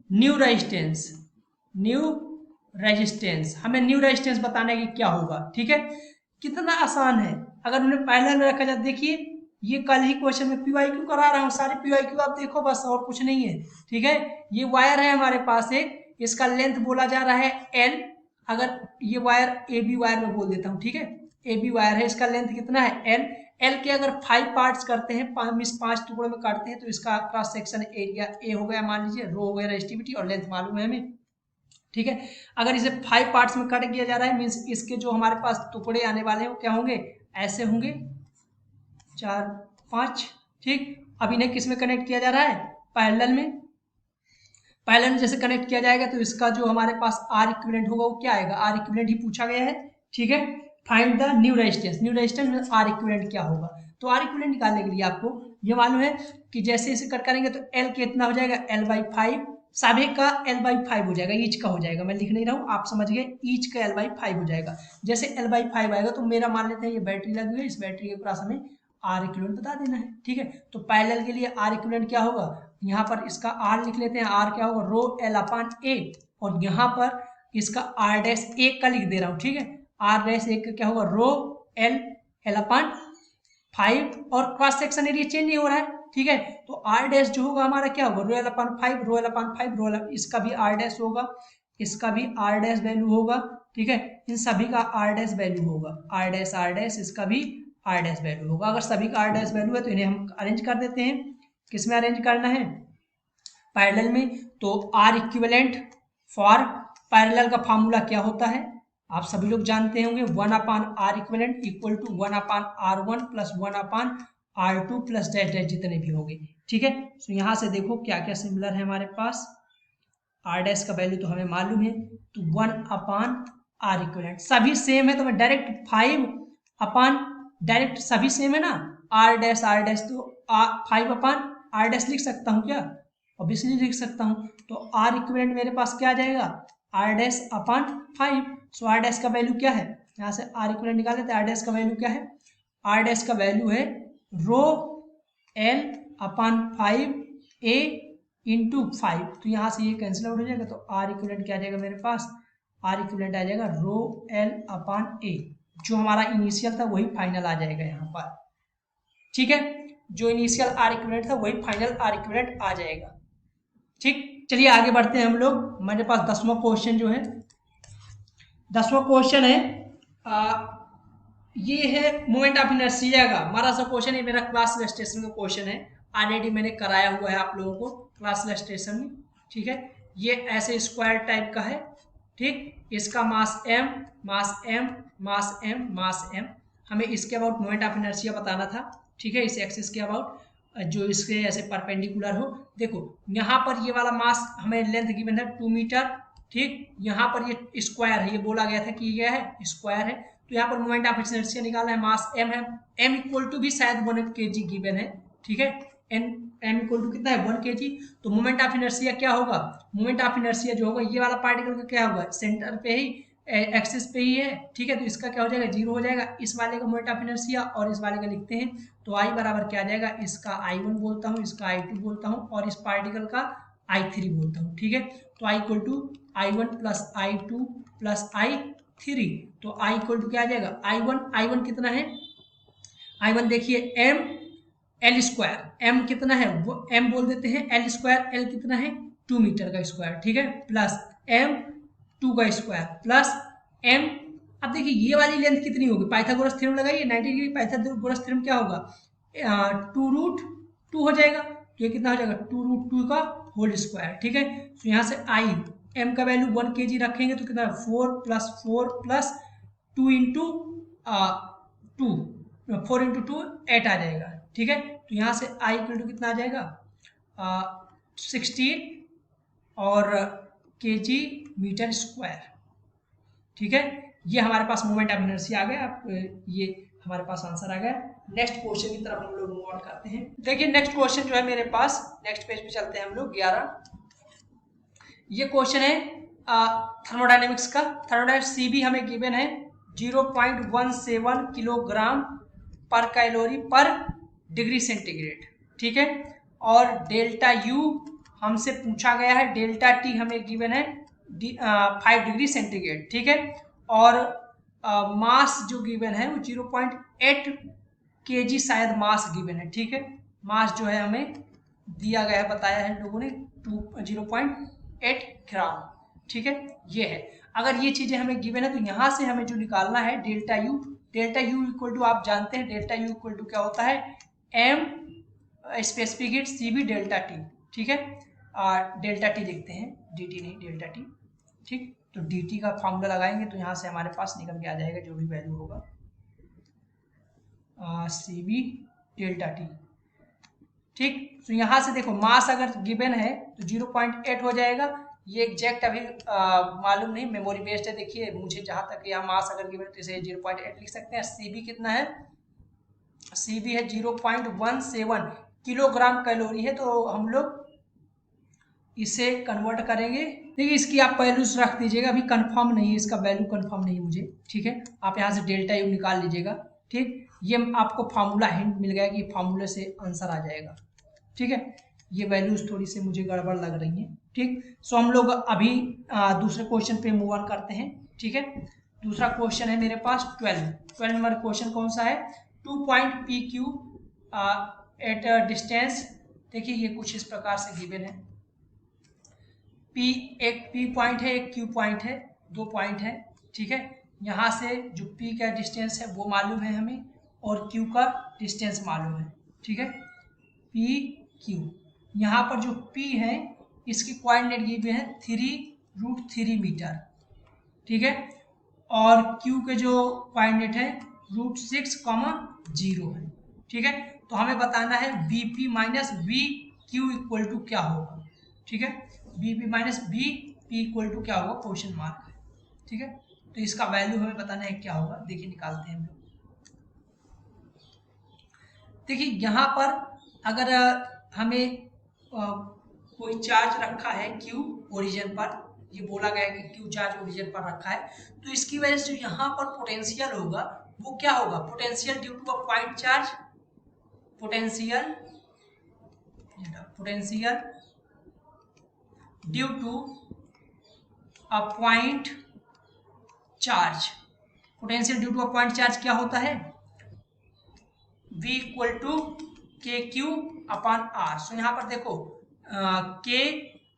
[SPEAKER 1] new resistance. हमें न्यू रेजिस्टेंस बताने की क्या होगा। ठीक है, कितना आसान है, अगर उन्हें पैरेलल में रखा जाए। देखिए ये कल ही क्वेश्चन में PYQ करा रहा हूँ, सारे PYQ आप देखो बस, और कुछ नहीं है। ठीक है, ये वायर है हमारे पास एक, इसका लेंथ बोला जा रहा है L। अगर ये वायर AB वायर में बोल देता हूँ, ठीक है, AB वायर है, इसका लेंथ कितना है L के अगर 5 पार्ट्स करते हैं, 5 टुकड़ों में काटते हैं, तो इसका क्रॉस सेक्शन एरिया A हो गया, मान लीजिए, रो हो गया रेजिस्टिविटी, और लेंथ मालूम है हमें। ठीक है, अगर इसे 5 पार्ट्स में कट किया जा रहा है, मीन्स इसके जो हमारे पास टुकड़े आने वाले हैं वो क्या होंगे, ऐसे होंगे 4 5। ठीक, अब इन्हें किस में कनेक्ट किया जा रहा है, पैरेलल में। पैरेलल में जैसे कनेक्ट किया जाएगा तो इसका जो हमारे पास आर इक्विवेलेंट होगा वो क्या आएगा, आर इक्विवेलेंट ही पूछा गया है। ठीक है, फाइंड द न्यू रेजिस्टेंस में आर इक्विवेलेंट क्या होगा। तो आर इक्विवेलेंट निकालने के लिए आपको ये मालूम है कि जैसे इसे कट करेंगे तो एल कितना हो जाएगा, L/5, सभी का L/5 हो जाएगा, ईच का हो जाएगा, मैं लिख नहीं रहा हूँ, आप समझ गए, ईच का L/5 हो जाएगा। जैसे L/5 आएगा तो मेरा मान लेते हैं ये बैटरी लगी हुई है, इस बैटरी के क्रॉस हमें आर इक्विवेलेंट बता देना है। ठीक है, तो पैरेलल के लिए आर इक्विवेलेंट क्या होगा, यहाँ पर इसका आर लिख लेते हैं, आर क्या होगा, रो L/A, और यहाँ पर इसका R'(A) का लिख दे रहा हूँ। ठीक है, R'(A) का क्या होगा, रो L/5, और क्रॉस सेक्शन एरिया चेंज नहीं हो रहा है। ठीक है, तो R' जो होगा हमारा क्या होगा, रो L/5, इसका भी R' होगा, इसका भी R' वैल्यू होगा। ठीक है, इन सभी का R' वैल्यू होगा, R', इसका भी R' वैल्यू होगा। अगर सभी का R' वैल्यू है तो इन्हें हम अरेंज कर देते हैं। किस में अरेंज करना है, पैरेलल में। तो आर इक्विवेलेंट फॉर पैरेलल का फार्मूला क्या होता है, आप सभी लोग जानते होंगे, 1/R equivalent equal to 1/R1 plus 1/R2 plus dash dash जितने भी होंगे। ठीक है, तो यहाँ से देखो क्या क्या सिमिलर है हमारे पास, R' का वैल्यू तो हमें मालूम है, तो 1/R इक्विवेलेंट सभी सेम है, तो मैं डायरेक्ट 5 डायरेक्ट सभी सेम है ना, R' तो 5/R' लिख सकता हूँ क्या, ऑब्वियसली लिख सकता हूँ। तो आर इक्विवेलेंट मेरे पास क्या आ जाएगा, R'/5। सो R' का वैल्यू क्या है, यहाँ से आर इक्विवेलेंट निकाल लेते हैं। R' का वैल्यू क्या है, R' का वैल्यू है रो L/5A इंटू 5, तो यहाँ से ये कैंसिल आउट हो जाएगा, तो आर इक्विवेलेंट क्या आ जाएगा मेरे पास, आर इक्विवेलेंट आ जाएगा रो L/A, जो हमारा इनिशियल था वही फाइनल आ जाएगा यहाँ पर। ठीक है, जो इनिशियल आर इक्विवेलेंट था वही फाइनल आर इक्विवेलेंट आ जाएगा। ठीक, चलिए आगे बढ़ते हैं हम लोग। मेरे पास 10वां क्वेश्चन जो है, 10वां क्वेश्चन है ये है मोमेंट ऑफ इनर्शिया का। हमारा सा क्वेश्चन है, मेरा क्लास इलस्ट्रेशन का क्वेश्चन है, ऑलरेडी मैंने कराया हुआ है आप लोगों को क्लास इलस्ट्रेशन में। ठीक है, ये ऐसे स्क्वायर टाइप का है। ठीक, इसका मास m, मास m, मास m, मास m। हमें इसके अबाउट मोमेंट ऑफ इनर्शिया बताना था। ठीक है, इस एक्सिस के अबाउट जो इसके ऐसे परपेंडिकुलर हो। देखो यहाँ पर ये वाला मास हमें लेंथ गिवन है 2 मीटर। ठीक, यहाँ पर ये स्क्वायर है, ये बोला गया था कि ये है स्क्वायर है, तो यहाँ पर मोमेंट ऑफ इनर्शिया निकालना है, मास m है, m इक्वल टू भी शायद 1 kg गिवन है। ठीक है, m इक्वल टू कितना है 1 kg। तो मोमेंट ऑफ इनर्शिया क्या होगा, मोमेंट ऑफ इनर्शिया जो होगा ये वाला पार्टिकल का क्या होगा, सेंटर पे ही एक्सिस पे ही है। ठीक है, तो इसका क्या हो जाएगा, 0 हो जाएगा। इस वाले का मोमेंट ऑफ इनर्शिया और इस वाले का लिखते हैं, तो I बराबर क्या आ जाएगा, इसका I1 बोलता हूँ, इसका I2 बोलता हूँ और इस पार्टिकल का I3 बोलता हूँ। ठीक है, तो I equal to I1 plus I2 plus I3, तो I इक्वल टू क्या आ जाएगा, I1 कितना है, I1 देखिए m l स्क्वायर, m कितना है वो m बोल देते हैं, l स्क्वायर, l कितना है 2 मीटर का स्क्वायर। ठीक है, प्लस m 2 का स्क्वायर प्लस m। अब देखिए ये वाली लेंथ कितनी होगी, पाइथागोरस थ्योरम लगाइए, 90 डिग्री पाइथागोरस थ्योरम क्या होगा, 2√2 हो जाएगा, तो ये कितना हो जाएगा 2√2 का होल स्क्वायर। ठीक है, तो यहाँ से I m का वैल्यू 1 kg रखेंगे तो कितना 4 प्लस 4 प्लस 2 इंटू 2, 4 इंटू 2 8 आ जाएगा। ठीक है, तो यहाँ से I इक्वल टू कितना आ जाएगा 16 और kg मीटर स्क्वायर। ठीक है, ये हमारे पास मोमेंट ऑफ इनर्शिया आ गया। आप ये हमारे पास आंसर आ गया। नेक्स्ट क्वेश्चन की तरफ हम लोग मूव ऑन करते हैं। देखिए नेक्स्ट क्वेश्चन जो है मेरे पास, नेक्स्ट पेज पे चलते हैं हम लोग 11। ये क्वेश्चन है थर्मोडायनेमिक्स का। थर्मोडायनेमिक्स CB हमें गिवन है 0.17 किलोग्राम पर कैलोरी पर डिग्री सेंटीग्रेड। ठीक है, और डेल्टा U हमसे पूछा गया है, डेल्टा T हमें गिवन है 5 डिग्री सेंटीग्रेड। ठीक है, और मास जो गिवन है वो 0.8 kg शायद मास गिवन है। ठीक है, मास जो है हमें दिया गया है, बताया है लोगों ने 0.8 ग्राम। ठीक है, ये है। अगर ये चीजें हमें गिवन है तो यहाँ से हमें जो निकालना है delta U, delta U equal to आप जानते हैं डेल्टा U इक्वल टू क्या होता है, m specific heat CB delta T। ठीक है, डेल्टा T लिखते हैं, DT नहीं डेल्टा T। ठीक, तो DT का फॉर्मूला लगाएंगे तो यहाँ से हमारे पास निकल के आ जाएगा जो भी वैल्यू होगा CB डेल्टा T। ठीक, तो यहाँ से देखो मास अगर गिवन है तो 0.8 हो जाएगा। ये एग्जैक्ट अभी मालूम नहीं, मेमोरी बेस्ड है। देखिए मुझे जहाँ तक यहाँ मास अगर गिवन है तो इसे 0.8 लिख सकते हैं। CB कितना है, CB है 0.17 किलोग्राम कैलोरी है, तो हम लोग इसे कन्वर्ट करेंगे। देखिए इसकी आप वैल्यूज रख दीजिएगा, अभी कंफर्म नहीं है, इसका वैल्यू कंफर्म नहीं है मुझे। ठीक है, आप यहाँ से डेल्टा U निकाल लीजिएगा। ठीक, ये आपको फार्मूला हिंट मिल गया कि फार्मूले से आंसर आ जाएगा। ठीक है, ये वैल्यूज थोड़ी सी मुझे गड़बड़ लग रही हैं। ठीक, सो हम लोग अभी दूसरे क्वेश्चन पे मूव ऑन करते हैं। ठीक है, दूसरा क्वेश्चन है मेरे पास 12 नंबर क्वेश्चन कौन सा है, 2 पॉइंट PQ एट डिस्टेंस। देखिए ये कुछ इस प्रकार से गिवन है, P एक P पॉइंट है, एक Q पॉइंट है, 2 पॉइंट है। ठीक है, यहाँ से जो P का डिस्टेंस है वो मालूम है हमें और Q का डिस्टेंस मालूम है। ठीक है, PQ, यहाँ पर जो P है इसकी कोऑर्डिनेट ये भी है 3√3 मीटर। ठीक है, और Q के जो कोऑर्डिनेट है √6,0 है। ठीक है, तो हमें बताना है BP minus BQ equal to क्या होगा। ठीक है, BP minus BP equal to क्या होगा, क्वेश्चन मार्क है। ठीक है, तो इसका वैल्यू हमें बताना है क्या होगा। देखिए निकालते हैं हम लोग। देखिए यहाँ पर अगर हमें कोई चार्ज रखा है Q ओरिजिन पर, ये बोला गया है कि Q चार्ज ओरिजिन पर रखा है, तो इसकी वजह से जो यहाँ पर पोटेंशियल होगा वो क्या होगा, potential due to a point charge, potential due to a point charge. Potential due to a point charge क्या होता है, V equal to k q upon r. So यहाँ पर देखो के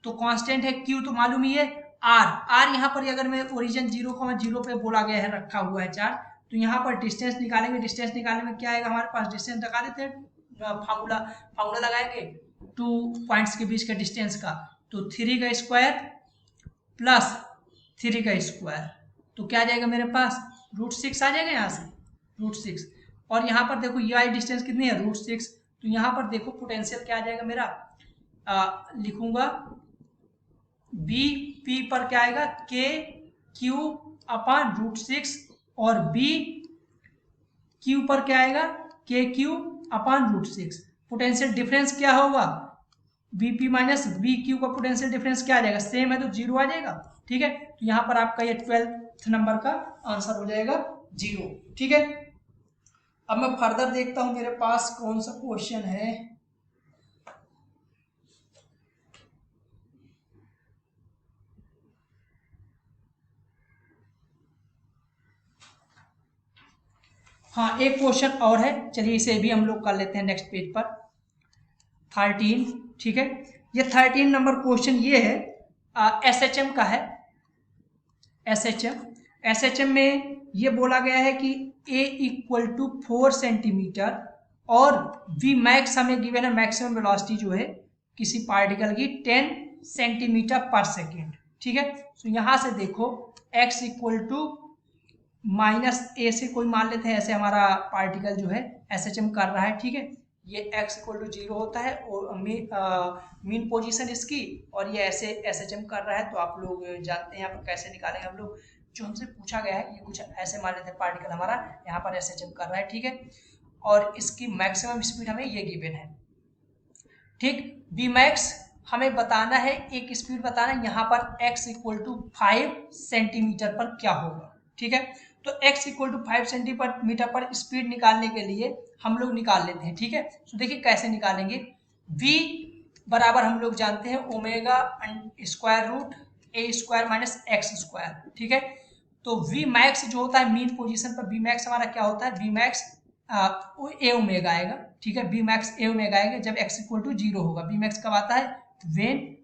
[SPEAKER 1] तो कांस्टेंट है, क्यू तो मालूम ही है, आर यहाँ पर अगर मैं ओरिजिन 0,0 पे बोला गया है, रखा हुआ है चार्ज, तो यहाँ पर डिस्टेंस निकालेंगे। डिस्टेंस निकालने में क्या आएगा हमारे पास, डिस्टेंस लगा देते हैं, फार्मूला लगाएंगे 2 पॉइंट्स के बीच के डिस्टेंस का, तो 3 का स्क्वायर प्लस 3 का स्क्वायर, तो क्या आ जाएगा मेरे पास √6 आ जाएगा यहाँ से, √6। और यहाँ पर देखो ये डिस्टेंस कितनी है, √6, तो यहाँ पर देखो पोटेंशियल क्या आ जाएगा मेरा, लिखूंगा बी, पी पर क्या आएगा के क्यू अपॉन √6 और बी क्यू पर क्या आएगा के क्यू अपॉन √6। पोटेंशियल डिफरेंस क्या होगा, बीपी माइनस बी क्यू का पोटेंशियल डिफरेंस क्या आ जाएगा, सेम है तो 0 आ जाएगा। ठीक है, तो यहाँ पर आपका ये 12th नंबर का आंसर हो जाएगा 0। ठीक है, अब मैं फर्दर देखता हूं मेरे पास कौन सा क्वेश्चन है। हाँ, एक क्वेश्चन और है, चलिए इसे भी हम लोग कर लेते हैं नेक्स्ट पेज पर, 13। ठीक है, ये 13 नंबर क्वेश्चन ये है, एसएचएम का है। एसएचएम में ये बोला गया है कि ए इक्वल टू 4 सेंटीमीटर और वी मैक्स हमें गिवन है, मैक्सिमम वेलोसिटी जो है किसी पार्टिकल की 10 सेंटीमीटर पर सेकेंड। ठीक है, तो यहां से देखो x इक्वल टू -a से कोई मान लेते हैं, ऐसे हमारा पार्टिकल जो है एसएचएम कर रहा है। ठीक है, ये x इक्वल टू 0 होता है और मीन पोजीशन इसकी, और ये ऐसे एसएचएम कर रहा है। तो आप लोग जानते हैं यहाँ पर कैसे निकालेंगे हम लोग, जो हमसे पूछा गया है ये कुछ ऐसे मान लेते हैं, पार्टिकल हमारा यहाँ पर एसएचएम कर रहा है। ठीक है, और इसकी मैक्सिमम स्पीड हमें ये गिवन है। ठीक, बी मैक्स हमें बताना है, एक स्पीड बताना है, यहाँ पर x इक्वल टू 5 सेंटीमीटर पर क्या होगा। ठीक है, तो x इक्वल टू 5 सेंटीमीटर पर स्पीड निकालने के लिए हम लोग निकाल लेते हैं। ठीक है, तो देखिए कैसे निकालेंगे, v बराबर हम लोग जानते हैं omega square root a square minus x square. ठीक है, तो v मैक्स जो होता है मीन पोजीशन पर, v मैक्स हमारा क्या होता है, v मैक्स ए ओमेगा आएगा। ठीक है, बी मैक्स ए ओमेगा आएगा जब x इक्वल टू 0 होगा। बी मैक्स कब आता है, वेन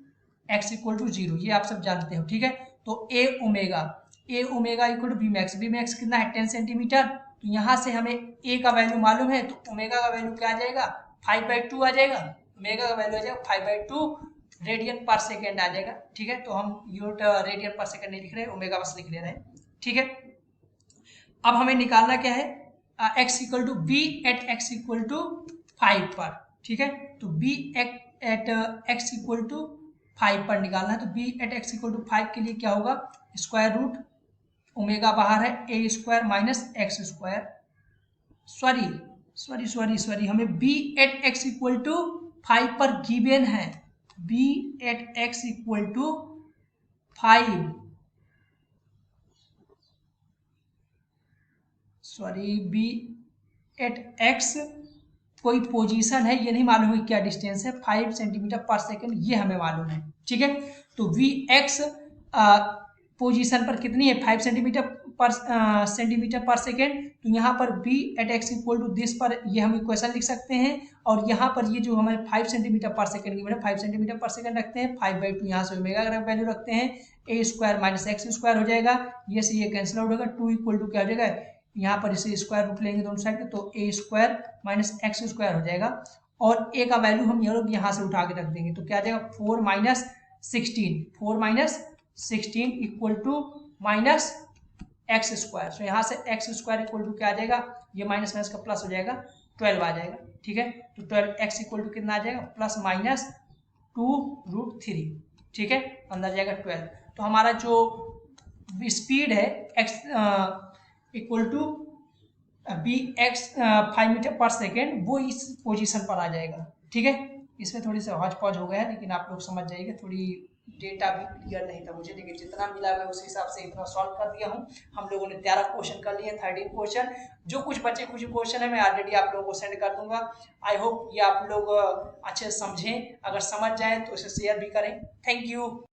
[SPEAKER 1] x इक्वल टू 0, ये आप सब जानते हो। ठीक है, तो A omega equal to B max कितना है 10 सेंटीमीटर। तो यहाँ से हमें ए का वैल्यू मालूम है, तो ओमेगा का वैल्यू क्या आ जाएगा 5/2 आ जाएगा, ओमेगा का वैल्यू आ जाएगा 5/2 रेडियन पर सेकेंड आ जाएगा। ठीक है, तो हम यूनिट रेडियन पर सेकेंड नहीं लिख रहे, ओमेगा बस लिख ले रहे हैं। ठीक है, अब हमें निकालना क्या है, x equal to B at x equal to 5 पर। ठीक है, तो b at x equal to 5 पर निकालना है। तो b at x equal to 5 के लिए क्या होगा, स्क्वायर रूट ओमेगा बाहर है a square minus x square, sorry हमें b at x equal to 5 पर गिवन है, b at x equal to 5, B at x कोई पोजीशन है, ये नहीं मालूम है क्या डिस्टेंस है, 5 सेंटीमीटर पर सेकेंड ये हमें मालूम है। ठीक है, तो वी एक्स पोजीशन पर कितनी है 5 सेंटीमीटर पर सेकेंड। तो यहाँ पर B at x equal to this पर ये हम इक्वेशन लिख सकते हैं, और यहाँ पर ये जो हमारे 5 सेंटीमीटर पर सेकेंड की 5 सेंटीमीटर पर सेकेंड रखते हैं, 5/2 यहाँ से ओमेगा का वैल्यू रखते हैं, a square minus x square हो जाएगा, ये से ये कैंसिल आउट होगा, 2 इक्वल टू क्या हो जाएगा, यहाँ पर इसे स्क्वायर रूट लेंगे दोनों साइड, तो a square minus x square हो जाएगा, और a का वैल्यू हम ये लोग यहाँ से उठा के रख देंगे, तो क्या आ जाएगा 4 minus 16 equal to minus x square. तो यहाँ से एक्स स्क्वायर इक्वल टू क्या आ जाएगा, ये माइनस माइनस का प्लस हो जाएगा, 12 आ जाएगा। ठीक है, तो 12x इक्वल टू कितना आ जाएगा, प्लस माइनस 2√3। ठीक है, अंदर जाएगा 12। तो हमारा जो स्पीड है x equal to B x 5 metre पर सेकेंड, वो इस पोजीशन पर आ जाएगा। ठीक है, इसमें थोड़ी सी हौच पौच हो गया है, लेकिन आप लोग समझ जाइएगा, थोड़ी डेटा भी क्लियर नहीं था मुझे, लेकिन जितना मिला मैं उस हिसाब से इतना सॉल्व कर दिया हूँ। हम लोगों ने 13 क्वेश्चन कर लिए, 13 क्वेश्चन, जो कुछ बचे कुछ क्वेश्चन है मैं ऑलरेडी आप लोगों को सेंड कर दूंगा। आई होप ये आप लोग अच्छे से समझें, अगर समझ जाए तो इसे शेयर भी करें। Thank you.